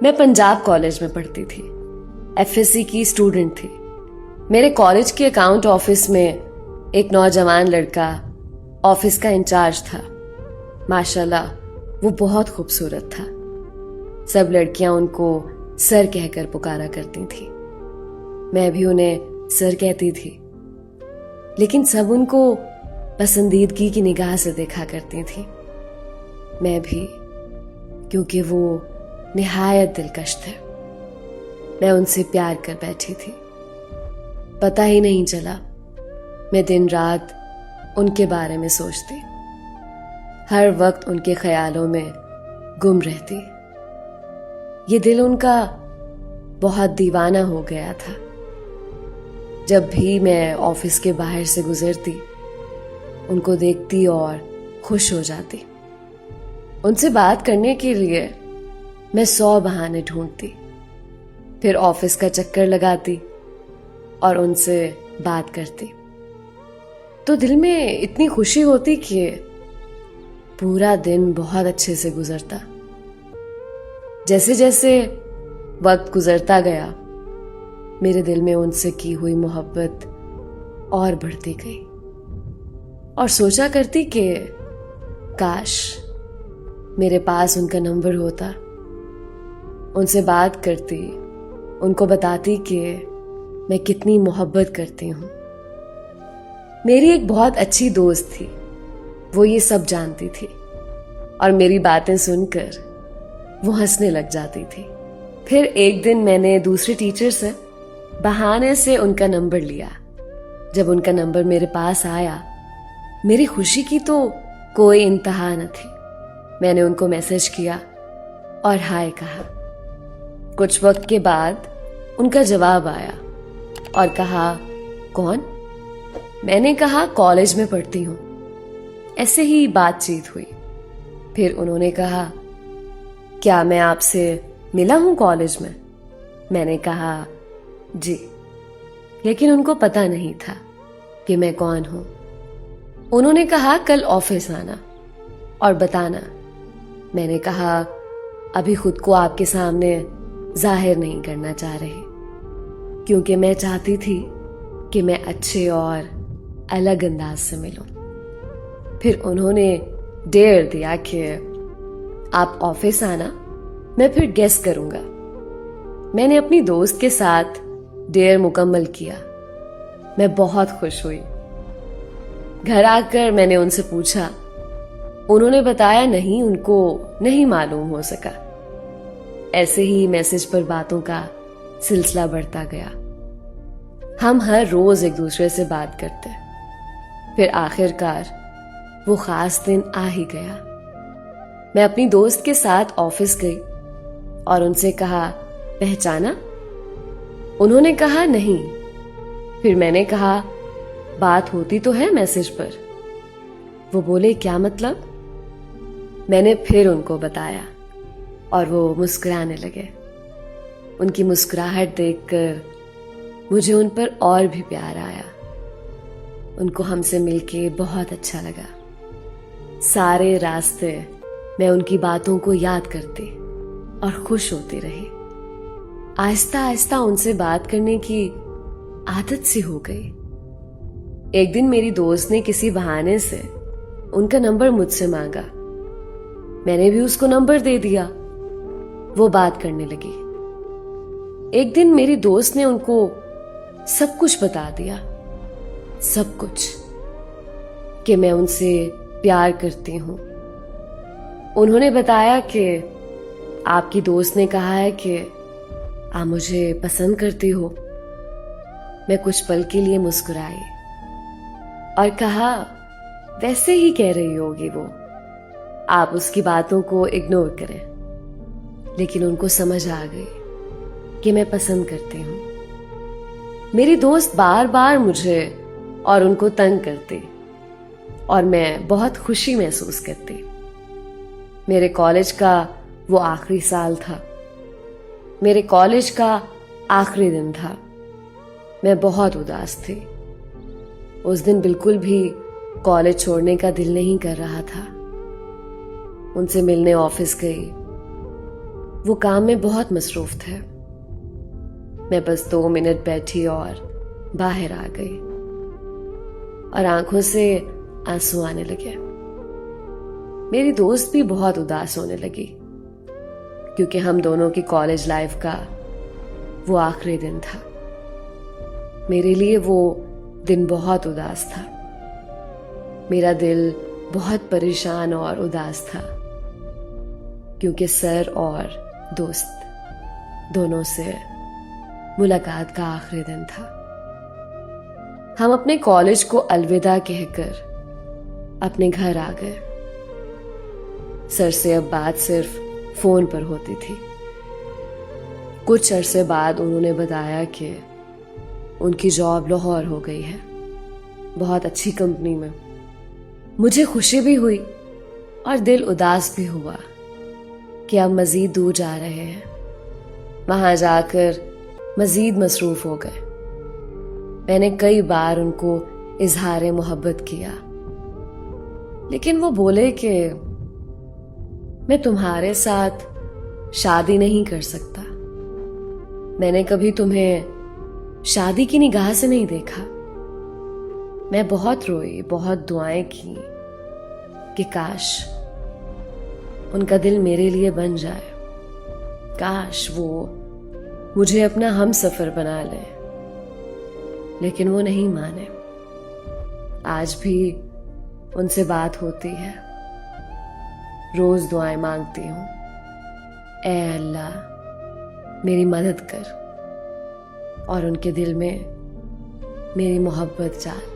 मैं पंजाब कॉलेज में पढ़ती थी। एफएससी की स्टूडेंट थी। मेरे कॉलेज के अकाउंट ऑफिस में एक नौजवान लड़का ऑफिस का इंचार्ज था। माशाल्लाह वो बहुत खूबसूरत था। सब लड़कियां उनको सर कहकर पुकारा करती थी। मैं भी उन्हें सर कहती थी, लेकिन सब उनको पसंदीदगी की निगाह से देखा करती थी। मैं भी, क्योंकि वो निहायत दिलकश थे। मैं उनसे प्यार कर बैठी थी। पता ही नहीं चला, मैं दिन रात उनके बारे में सोचती, हर वक्त उनके ख्यालों में गुम रहती। ये दिल उनका बहुत दीवाना हो गया था। जब भी मैं ऑफिस के बाहर से गुजरती, उनको देखती और खुश हो जाती। उनसे बात करने के लिए मैं 100 बहाने ढूंढती, फिर ऑफिस का चक्कर लगाती और उनसे बात करती। तो दिल में इतनी खुशी होती कि पूरा दिन बहुत अच्छे से गुजरता। जैसे जैसे वक्त गुजरता गया, मेरे दिल में उनसे की हुई मोहब्बत और बढ़ती गई और सोचा करती कि काश मेरे पास उनका नंबर होता। उनसे बात करती, उनको बताती कि मैं कितनी मोहब्बत करती हूं। मेरी एक बहुत अच्छी दोस्त थी, वो ये सब जानती थी और मेरी बातें सुनकर वो हंसने लग जाती थी। फिर एक दिन मैंने दूसरे टीचर से बहाने से उनका नंबर लिया। जब उनका नंबर मेरे पास आया, मेरी खुशी की तो कोई इंतहा न थी। मैंने उनको मैसेज किया और हाय कहा। कुछ वक्त के बाद उनका जवाब आया और कहा, कौन? मैंने कहा, कॉलेज में पढ़ती हूं। ऐसे ही बातचीत हुई। फिर उन्होंने कहा, क्या मैं आपसे मिला हूं कॉलेज में? मैंने कहा, जी। लेकिन उनको पता नहीं था कि मैं कौन हूं। उन्होंने कहा, कल ऑफिस आना और बताना। मैंने कहा, अभी खुद को आपके सामने जाहिर नहीं करना चाह रही, क्योंकि मैं चाहती थी कि मैं अच्छे और अलग अंदाज से मिलूं। फिर उन्होंने डेयर दिया कि आप ऑफिस आना, मैं फिर गेस करूंगा। मैंने अपनी दोस्त के साथ डेयर मुकम्मल किया। मैं बहुत खुश हुई। घर आकर मैंने उनसे पूछा। उन्होंने बताया नहीं, उनको नहीं मालूम हो सका। ऐसे ही मैसेज पर बातों का सिलसिला बढ़ता गया। हम हर रोज एक दूसरे से बात करते। फिर आखिरकार वो खास दिन आ ही गया। मैं अपनी दोस्त के साथ ऑफिस गई और उनसे कहा, पहचाना? उन्होंने कहा, नहीं। फिर मैंने कहा, बात होती तो है मैसेज पर। वो बोले, क्या मतलब? मैंने फिर उनको बताया और वो मुस्कुराने लगे। उनकी मुस्कुराहट देखकर मुझे उन पर और भी प्यार आया। उनको हमसे मिलके बहुत अच्छा लगा। सारे रास्ते मैं उनकी बातों को याद करती और खुश होती रही। आहिस्ता आहिस्ता उनसे बात करने की आदत सी हो गई। एक दिन मेरी दोस्त ने किसी बहाने से उनका नंबर मुझसे मांगा। मैंने भी उसको नंबर दे दिया। वो बात करने लगी। एक दिन मेरी दोस्त ने उनको सब कुछ बता दिया, सब कुछ, कि मैं उनसे प्यार करती हूं। उन्होंने बताया कि आपकी दोस्त ने कहा है कि आप मुझे पसंद करती हो। मैं कुछ पल के लिए मुस्कुराई और कहा, वैसे ही कह रही होगी वो, आप उसकी बातों को इग्नोर करें। लेकिन उनको समझ आ गई कि मैं पसंद करती हूं। मेरी दोस्त बार बार मुझे और उनको तंग करती और मैं बहुत खुशी महसूस करती। मेरे कॉलेज का वो आखिरी साल था। मेरे कॉलेज का आखिरी दिन था। मैं बहुत उदास थी। उस दिन बिल्कुल भी कॉलेज छोड़ने का दिल नहीं कर रहा था। उनसे मिलने ऑफिस गई। वो काम में बहुत मसरूफ थे। मैं बस 2 मिनट बैठी और बाहर आ गई और आंखों से आंसू आने लगे। मेरी दोस्त भी बहुत उदास होने लगी क्योंकि हम दोनों की कॉलेज लाइफ का वो आखिरी दिन था। मेरे लिए वो दिन बहुत उदास था। मेरा दिल बहुत परेशान और उदास था क्योंकि सर और दोस्त दोनों से मुलाकात का आखिरी दिन था। हम अपने कॉलेज को अलविदा कहकर अपने घर आ गए। सर से अब बात सिर्फ फोन पर होती थी। कुछ अरसे बाद उन्होंने बताया कि उनकी जॉब लाहौर हो गई है, बहुत अच्छी कंपनी में। मुझे खुशी भी हुई और दिल उदास भी हुआ कि अब मजीद दूर जा रहे हैं। वहां जाकर मजीद मसरूफ हो गए। मैंने कई बार उनको इजहार मोहब्बत किया, लेकिन वो बोले कि मैं तुम्हारे साथ शादी नहीं कर सकता। मैंने कभी तुम्हें शादी की निगाह से नहीं देखा। मैं बहुत रोई, बहुत दुआएं की कि काश उनका दिल मेरे लिए बन जाए, काश वो मुझे अपना हम सफर बना ले, लेकिन वो नहीं माने। आज भी उनसे बात होती है, रोज दुआएं मांगती हूं, ऐ अल्लाह मेरी मदद कर और उनके दिल में मेरी मोहब्बत डाल।